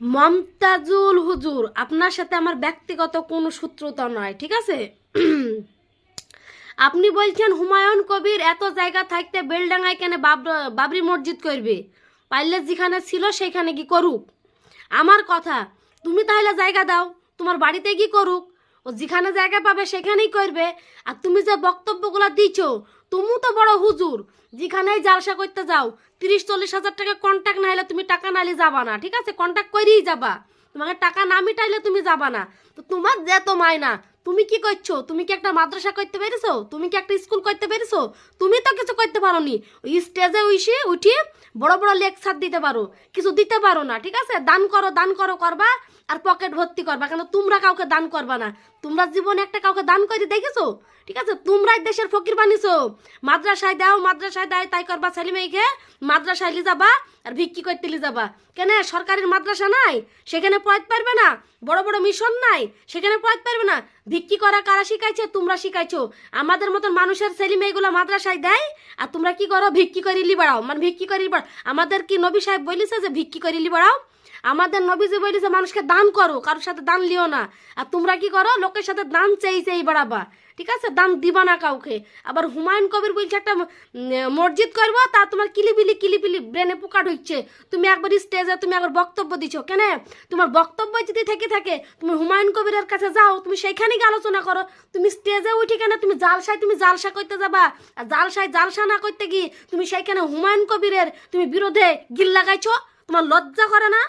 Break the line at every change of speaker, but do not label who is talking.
মমতাজুল হুজুর, আপনার সাথে আমার ব্যক্তিগত কোনো সূত্রতা নয়, ঠিক আছে? আপনি বলছেন হুমায়ুন কবির এত জায়গা থাকতে বেলডাঙ্গায় কেন বাবরি মসজিদ করবে? পাইলে যেখানে ছিল সেখানে কি করুক। আমার কথা, তুমি তাহলে জায়গা দাও, তোমার বাড়িতে কি করুক, ও যেখানে জায়গা পাবে সেখানেই করবে। আর তুমি যে বক্তব্যগুলো দিচ্ছ, তুমি তো বড় হুজুর, যেখানেই জালসা করতে যাও 30-40 হাজার টাকা কন্ট্যাক্ট না হলে তুমি টাকা নাইলে যাবা না, ঠিক আছে? কন্ট্যাক্ট করেই যাবা, তোমাকে টাকা না মিটাইলে তুমি যাবা না। তো তোমার যে তো মায়না, তুমি কি করছো? তুমি কি একটা মাদ্রাসা করতে পেরেছো? তুমি কি একটা স্কুল করতে পেরেছো? তুমি তো কিছু করতে পারো নি। ওই স্টেজে উঠিয়ে বড় বড় লেকচার দিতে পারো, কিছু দিতে পারো না, ঠিক আছে? দান করো, দান করো করবা, আর পকেট ভর্তি করবা, কেন তোমরা কাউকে দান করবা না? তোমরা জীবনে একটা কাউকে দান করে দেখেছো? ঠিক আছে, তোমরাই দেশের ফকির বানিয়েছো। মাদ্রাসায় দাও, মাদ্রাসায় দেয় তাই করবা, ছেলে মেয়েকে মাদ্রাসায় লি যাবা আর ভিক্ষি করতে লি যাবা। কেন সরকারের মাদ্রাসা নাই সেখানে পড়াতে পারবে না? বড় বড় মিশন নাই সেখানে পড়াতে পারবে না? ভিক্ষি করা কারা শিখাইছে? তোমরা শিখাইছো। আমাদের মতন মানুষের ছেলে মেয়েগুলো মাদ্রাসায় দেয়, আর তোমরা কি করো? ভিক্ষি করে লি বাড়াও, মানে ভিক্ষি করে আমাদের কি নবী সাহেব বলিছে যে ভিক্ষি করে লি বাড়াও? আমাদের নবীজি বলিছে মানুষকে দান করো, কারোর সাথে দান লিও না। আর তোমরা কি করো? লোকের সাথে দান চেয়ে বাড়াবা, ঠিক আছে? দান দিবা না কাউকে। আবার হুমায়ুন কবির বলছে একটা মসজিদ করবো, তা তোমার কিলিবিলি কিলিবিলি ব্রেনে পোকা ঢুকছে। তুমি একবার স্টেজে তুমি একবার বক্তব্য দিছো, কেন? তোমার বক্তব্য যদি থেকে থাকে তুমি হুমায়ুন কবিরের কাছে যাও, তুমি সেইখানে গিয়ে আলোচনা করো। তুমি স্টেজে উঠি কেন তুমি জালসা করতে যাবা, আর জালসায় জালসা না করতে গিয়ে তুমি সেইখানে হুমায়ুন কবিরের তুমি বিরোধে গিল লাগাইছো? তোমার লজ্জা করে না?